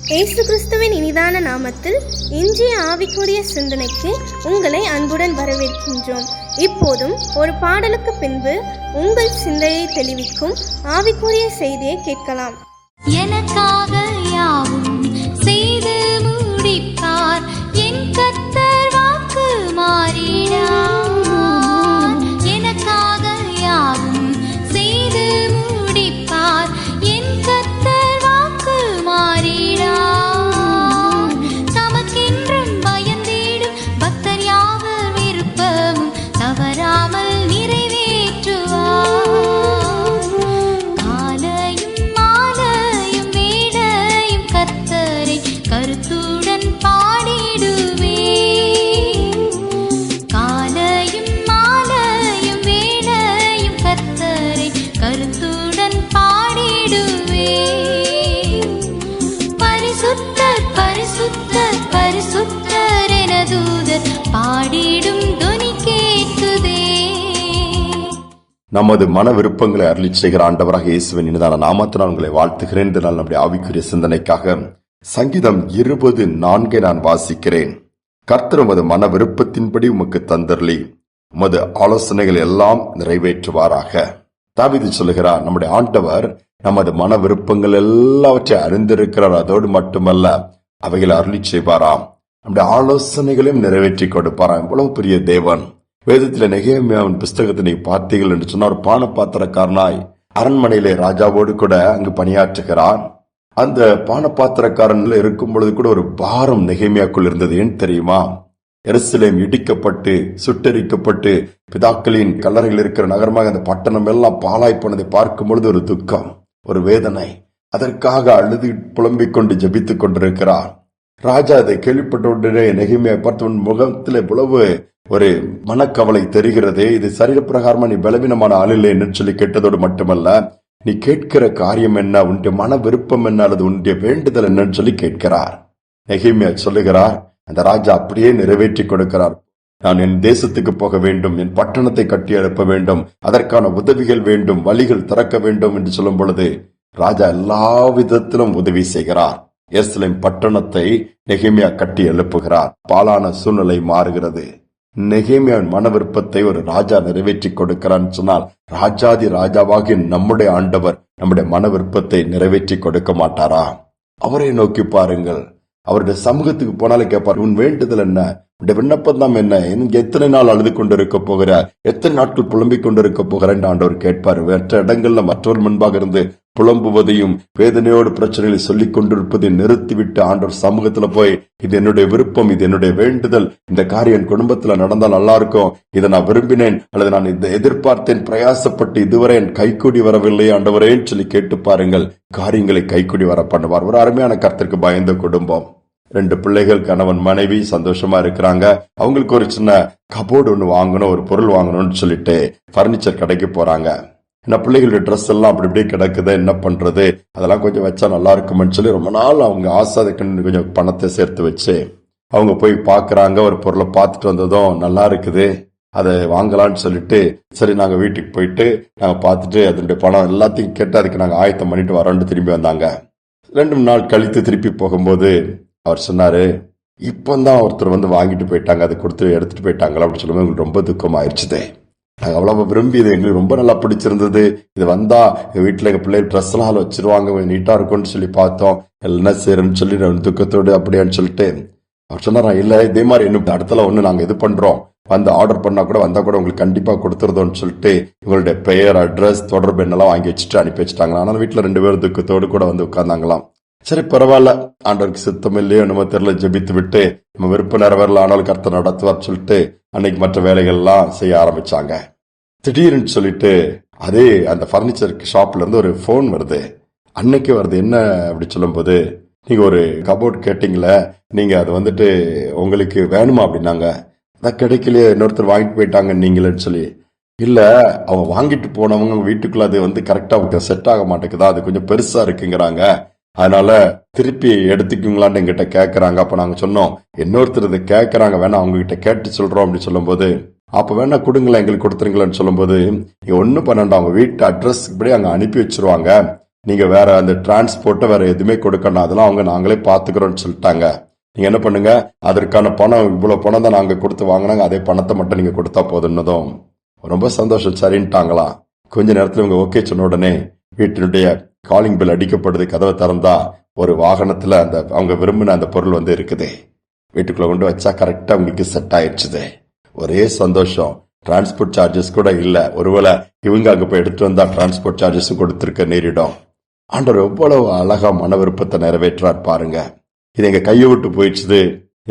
இயேசு கிறிஸ்துவின் இனிதான நாமத்தில் இன்றைய ஆவிக்குரிய சிந்தனைக்கு உங்களை அன்புடன் வரவேற்கின்றோம். இப்போதும் ஒரு பாடலுக்கு பின்பு உங்கள் சிந்தையை தெளிவிக்கும் ஆவிக்குரிய செய்தியை கேட்கலாம். எனக்காக யாவும் செய்து முடிப்பார், என் கர்த்தர் வாக்கு மாறிடார். எனக்காக யாவும் செய்து முடிப்பார், என் கர்த்தர் வாக்கு மாறிடார். தமக்கென்றும் பயந்திடும் பக்தர் யாவர் விருப்பமும் தவறாமல் நமது மன விருப்பங்களை அருளி செய்கிற ஆண்டவராக இயேசுவின் இனிதான நாமத்தினால் உங்களை வாழ்த்துகிறேன். இதனால் நம்முடைய ஆவிக்குரிய சிந்தனைக்காக சங்கீதம் 20:4 நான் வாசிக்கிறேன். கர்த்தர் உமது மன விருப்பத்தின்படி உமக்கு தந்தர்லி உமது ஆலோசனைகள் எல்லாம் நிறைவேற்றுவாராக. தாவீது சொல்லுகிறார், நம்முடைய ஆண்டவர் நமது மன விருப்பங்கள் எல்லாவற்றை அறிந்திருக்கிறார். அதோடு மட்டுமல்ல, அவைகளை அருளி செய்வாராம். நம்முடைய ஆலோசனைகளையும் நிறைவேற்றி கொடுப்பாராம். இவ்வளவு பெரிய தேவன். வேதத்தில் நெகேமியாவின் புஸ்தகத்தை நீ பார்த்தீர்கள் என்று சொன்ன ஒரு பானபாத்திரக்காரனாய் அரண்மனையிலே ராஜாவோடு கூட அங்கு பணியாற்றுகிறான். அந்த பானபாத்திரக்காரன் இருக்கும் பொழுது கூட ஒரு பாரம் நெகேமியாக்குள் இருந்தது. ஏன் தெரியுமா? எருசலேம் இடிக்கப்பட்டு சுட்டரிக்கப்பட்டு பிதாக்களின் கல்லறைகள் இருக்கிற நகரமாக அந்த பட்டணம் எல்லாம் பாழாய் போனதை பார்க்கும் பொழுது ஒரு துக்கம், ஒரு வேதனை. அதற்காக அழுது புலம்பிக் கொண்டு ஜெபித்துக் கொண்டிருக்கிறார். ராஜா அதை கேள்விப்பட்ட உடனே நெகேமியா பார்த்து, முகத்தில் இவ்வளவு ஒரு மனக்கவலை தெரிகிறதே, இது சரீர பிரகாரமா நீ பலவீனமான ஆளில்லை என்று சொல்லி கேட்டதோடு மட்டுமல்ல, நீ கேட்கிற காரியம் என்ன, உன்னுடைய மன விருப்பம் என்ன, அல்லது உன்னுடைய வேண்டுதல் என்னன்னு சொல்லி கேட்கிறார். நெகேமியா சொல்லுகிறார், அந்த ராஜா அப்படியே நிறைவேற்றி கொடுக்கிறார். நான் என் தேசத்துக்கு போக வேண்டும், என் பட்டணத்தை கட்டி எழுப்ப வேண்டும், அதற்கான உதவிகள் வேண்டும், வழிகள் திறக்க வேண்டும் என்று சொல்லும் பொழுது ராஜா எல்லா விதத்திலும் உதவி செய்கிறார். எருசலேம் பட்டணத்தை நெகேமியா கட்டி எழுப்புகிறார். பாலான சூழ்நிலை மாறுகிறது. நெகேமியாவின் மன விருப்பத்தை ஒரு ராஜா நிறைவேற்றி கொடுக்கிறான்னு சொன்னால், ராஜாதி ராஜாவாகி நம்முடைய ஆண்டவர் நம்முடைய மன விருப்பத்தை நிறைவேற்றி கொடுக்க மாட்டாரா? அவரை நோக்கி பாருங்கள். அவருடைய சமூகத்துக்கு போனாலே கேட்பார், உன் வேண்டுதல் என்ன, உன்னுடைய விண்ணப்பம் தான் என்ன, எத்தனை நாள் அழுது கொண்டிருக்க போகிற, எத்தனை நாட்கள் புலம்பிக் கொண்டிருக்க போகிறேன் ஆண்டவர் கேட்பார். மற்ற இடங்கள்ல மற்றவர் முன்பாக இருந்து புலம்புவதையும் வேதனையோடு பிரச்சனைகளை சொல்லிக் கொண்டிருப்பதை நிறுத்திவிட்டு ஆண்டவர் சமூகத்துல போய், இது என்னுடைய விருப்பம், இது என்னுடைய வேண்டுதல், இந்த காரியம் என் குடும்பத்துல நடந்தால் நல்லா இருக்கும், இதை நான் விரும்பினேன் அல்லது நான் இதை எதிர்பார்த்தேன், பிரயாசப்பட்டு இதுவரை என் கைக்கூடி வரவில்லை ஆண்டவரேன்னு சொல்லி கேட்டு பாருங்கள். காரியங்களை கைக்கூடி வர பண்ணுவார். ஒரு அருமையான கர்த்தருக்கு பயந்த குடும்பம். 2 பிள்ளைகள், கணவன் மனைவி சந்தோஷமா இருக்கிறாங்க. அவங்களுக்கு ஒரு சின்ன கபோர்டு ஒண்ணு வாங்கணும், ஒரு பொருள் வாங்கணும்னு சொல்லிட்டு பர்னிச்சர் கடைக்கு போறாங்க. என்ன பிள்ளைகளுடைய ட்ரெஸ் எல்லாம் அப்படி இப்படியே கிடக்குது, என்ன பண்றது, அதெல்லாம் கொஞ்சம் வச்சா நல்லா இருக்குமென்னு சொல்லி ரொம்ப நாள் அவங்க ஆசை. கொஞ்சம் பணத்தை சேர்த்து வச்சு அவங்க போய் பாக்குறாங்க. ஒரு பொருளை பார்த்துட்டு வந்ததும் நல்லா இருக்குது, அதை வாங்கலான்னு சொல்லிட்டு, சரி நாங்க வீட்டுக்கு போயிட்டு நாங்க பார்த்துட்டு அதனுடைய பணம் எல்லாத்தையும் கேட்டு அதுக்கு நாங்க ஆயத்தம் பண்ணிட்டு வரோன்னு திரும்பி வந்தாங்க. 2 நாள் கழித்து திருப்பி போகும்போது அவர் சொன்னாரு, இப்பந்தான் ஒருத்தர் வந்து வாங்கிட்டு போயிட்டாங்க, அதை கொடுத்து எடுத்துட்டு போயிட்டாங்களா அப்படின்னு சொல்லும்போது எங்களுக்கு ரொம்ப துக்கம் ஆயிடுச்சுதே. நாங்க அவ்வளவு விரும்பி, இது எங்களுக்கு ரொம்ப நல்லா பிடிச்சிருந்தது, இது வந்தா எங்க வீட்டுல எங்க பிள்ளைகள் ட்ரெஸ் எல்லாம் வச்சிருவாங்க, நீட்டா இருக்கும்னு சொல்லி பார்த்தோம், என்ன செய்யறன்னு சொல்லி துக்கத்தோடு அப்படியான்னு சொல்லிட்டு அவர் சொன்னாரா, இல்ல இதே மாதிரி இன்னும் இடத்துல ஒண்ணு நாங்க இது பண்றோம், வந்து ஆர்டர் பண்ணா கூட வந்தா கூட உங்களுக்கு கண்டிப்பா கொடுத்துருதோன்னு சொல்லிட்டு இவங்களுடைய பெயர், அட்ரஸ், தொடர்பு என்னெல்லாம் வாங்கி வச்சுட்டு அனுப்பி வச்சுட்டாங்களா. ஆனால் வீட்டுல 2 பேரும் துக்கத்தோடு கூட வந்து உட்கார்ந்தாங்களாம். சரி பரவாயில்ல, ஆண்டவருக்கு சித்தம் இல்லையோ நம்ம தெரியல, ஜெபித்து விட்டு நம்ம விருப்ப நிறைவேறல, ஆனாலும் கர்த்தர் நடத்துவார் சொல்லிட்டு அன்னைக்கு மற்ற வேலைகள் எல்லாம் செய்ய ஆரம்பிச்சாங்க. திடீர்னு சொல்லிட்டு அதே அந்த பர்னிச்சர் ஷாப்ல இருந்து ஒரு போன் வருது. அன்னைக்கு வருது. என்ன அப்படி சொல்லும் போது, நீங்க ஒரு கபோர்ட் கேட்டீங்களே, நீங்க அது வந்துட்டு உங்களுக்கு வேணுமா அப்படின்னாங்க. அதான் கிடைக்கலையே, இன்னொருத்தர் வாங்கிட்டு போயிட்டாங்க நீங்களேன்னு சொல்லி. இல்ல, அவங்க வாங்கிட்டு போனவங்க வீட்டுக்குள்ள அது வந்து கரெக்டா செட் ஆக மாட்டேங்குதா, அது கொஞ்சம் பெருசா இருக்குங்கிறாங்க, அதனால திருப்பி எடுத்துக்குங்களான்னு எங்கிட்ட கேக்குறாங்க. அப்ப நாங்க சொன்னோம், இன்னொருத்தர் இதை கேக்குறாங்க, வேணா அவங்க கிட்ட கேட்டு சொல்றோம் அப்படின்னு சொல்லும் போது, அப்ப வேணா கொடுங்களா, எங்களுக்கு கொடுத்துருங்களேன்னு சொல்லும் போது, நீங்க ஒன்னும் பண்ணாண்டா, அவங்க வீட்டு அட்ரஸ் இப்படி அங்க அனுப்பி வச்சிருவாங்க, நீங்க வேற அந்த டிரான்ஸ்போர்ட்டை வேற எதுவுமே கொடுக்கணும், அதெல்லாம் அவங்க நாங்களே பாத்துக்கிறோம்னு சொல்லிட்டாங்க. நீங்க என்ன பண்ணுங்க, அதற்கான பணம் இவ்வளவு பணம் தான் நாங்க கொடுத்து வாங்கினாங்க, அதே பணத்தை மட்டும் நீங்க கொடுத்தா போதுன்னதும் ரொம்ப சந்தோஷம், சரின்ட்டாங்களாம். கொஞ்ச நேரத்துல இவங்க ஓகே சொன்ன உடனே வீட்டினுடைய காலிங் பெல் அடிக்கப்படுது. கதவை திறந்தா ஒரு வாகனத்துல அந்த அவங்க விரும்பின அந்த பொருள் இருக்குது. வீட்டுக்குள்ள கொண்டு வச்சா கரெக்டா அவங்களுக்கு செட் ஆயிடுச்சுது. ஒரே சந்தோஷம். டிரான்ஸ்போர்ட் சார்ஜஸ் கூட இல்ல. ஒருவேளை இவங்க அங்க போய் எடுத்து வந்தா டிரான்ஸ்போர்ட் சார்ஜஸும் கொடுத்திருக்க நேரிடும். ஆண்டவர் எவ்வளவு அழகா மன விருப்பத்தை நிறைவேற்றார் பாருங்க. இது எங்க கையை விட்டு போயிடுச்சுது,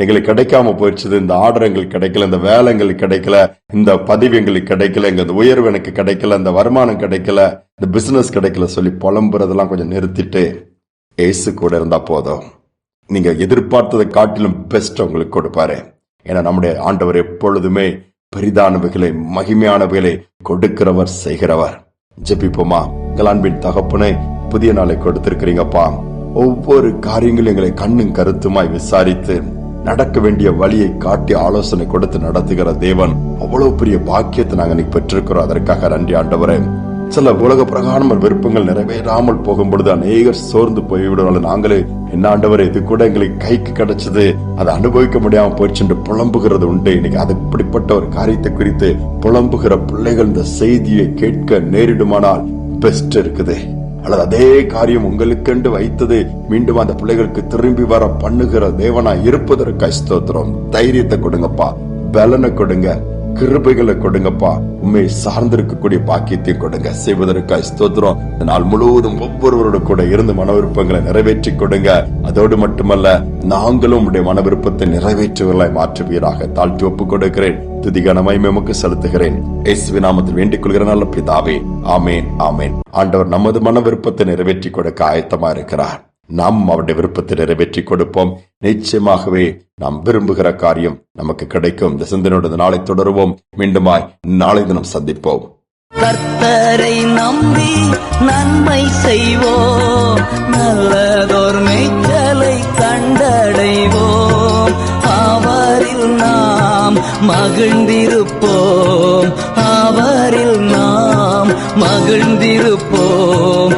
எங்களுக்கு கிடைக்காம போயிடுச்சுது, இந்த ஆர்டர் எங்களுக்கு கிடைக்கல, இந்த வேலை எங்களுக்கு கிடைக்கல, இந்த பதவி எங்களுக்கு கிடைக்கல, இந்த உயர்வு எனக்கு கிடைக்கல, இந்த வருமானம் கிடைக்கல, இந்த பிசினஸ் கிடைக்கல சொல்லி புலம்புறதெல்லாம் கொஞ்சம் நிறுத்திட்டு ஏசு கூட இருந்தா போதும். நீங்க எதிர்பார்த்ததை காட்டிலும் பெஸ்ட் உங்களுக்கு கொடுப்பாரு. ஏன்னா நம்முடைய ஆண்டவர் எப்பொழுதுமே பெரிதானவைகளை மகிமையானவைகளை கொடுக்கிறவர், செய்கிறவர். ஜெபிப்போமா. எங்கள் அன்பின் தகப்பனே, புதிய நாளை கொடுத்திருக்கிறீங்கப்பா. ஒவ்வொரு காரியங்களும் எங்களை கண்ணும் கருத்துமாய் விசாரித்து நடக்க வேண்டிய வழியை காட்டி ஆலோசனை கொடுத்து நடத்துகிற தேவன். அவ்வளவு பெரிய பாக்கியத்தை நாங்க இன்னைக்கு பெற்றிருக்கிறோம். அதற்காக நன்றி ஆண்டவரே. சில உலக பிரகாரமான விருப்பங்கள் நிறைவேறாமல் போகும் பொழுது அநேகர் சோர்ந்து போய்விடுவாங்க. நாங்களே என்ன ஆண்டவரே, இது கூட எங்களுக்கு கைக்கு கிடைச்சது, அதை அனுபவிக்க முடியாம போயிடுச்சு என்று புலம்புகிறது உண்டு. இன்னைக்கு அது இப்படிப்பட்ட ஒரு காரியத்தை குறித்து புலம்புகிற பிள்ளைகள் இந்த செய்தியை கேட்க நேரிடுமானால் பெஸ்ட் இருக்குது. அல்லது அதே காரியம் உங்களுக்கென்று வைத்தது மீண்டும் அந்த பிள்ளைகளுக்கு திரும்பி வர பண்ணுகிற தேவனா இருப்பதற்கு ஸ்தோத்திரம். தைரியத்தை கொடுங்கப்பா, பலனை கொடுங்க, கிருபைகளை கொடுங்கப்பா. உண்மையை சார்ந்திருக்கக்கூடிய பாக்கியத்தையும் கொடுங்க. செய்வதற்கு ஸ்தோத்திரம். நாள் முழுவதும் ஒவ்வொருவரோட கூட இருந்து மன விருப்பங்களை நிறைவேற்றி கொடுங்க. அதோடு மட்டுமல்ல, நாங்களும் உடைய மன விருப்பத்தை நிறைவேற்றுவர்களாய் மாற்றுவீராக. தாழ்த்தி ஒப்புக் கொடுக்கிறேன். துதிகான மகிமைக்கு செலுத்துகிறேன். இயேசுவின் நாமத்தில் வேண்டிக் கொள்கிற நல்ல பிதாவே, ஆமேன், ஆமேன். ஆண்டவர் நமது மன விருப்பத்தை நிறைவேற்றி கொடுக்க ஆயத்தமா இருக்கிறார். நாம் அவருடைய விருப்பத்தை நிறைவேற்றி கொடுப்போம். நிச்சயமாகவே நாம் விரும்புகிற காரியம் நமக்கு கிடைக்கும். இந்த சிந்தனையோட நாளை தொடருவோம். மீண்டுமாய் நாளை தினம் சந்திப்போம். கர்த்தரை நம்பி நன்மை செய்வோம், நல்லதோர் மேய்ச்சலை கண்டடைவோம். அவரில் நாம் மகிழ்ந்திருப்போம், அவரில் நாம் மகிழ்ந்திருப்போம்.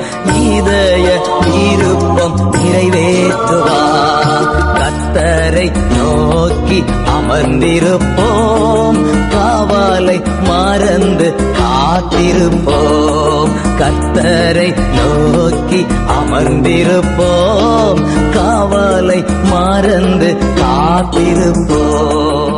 இதய விருப்பம் நிறைவேற்றுவார். கர்த்தரை நோக்கி அமர்ந்திருப்போம், காவலை மறந்து காத்திருப்போம். கர்த்தரை நோக்கி அமர்ந்திருப்போம், காவலை மறந்து காத்திருப்போம்.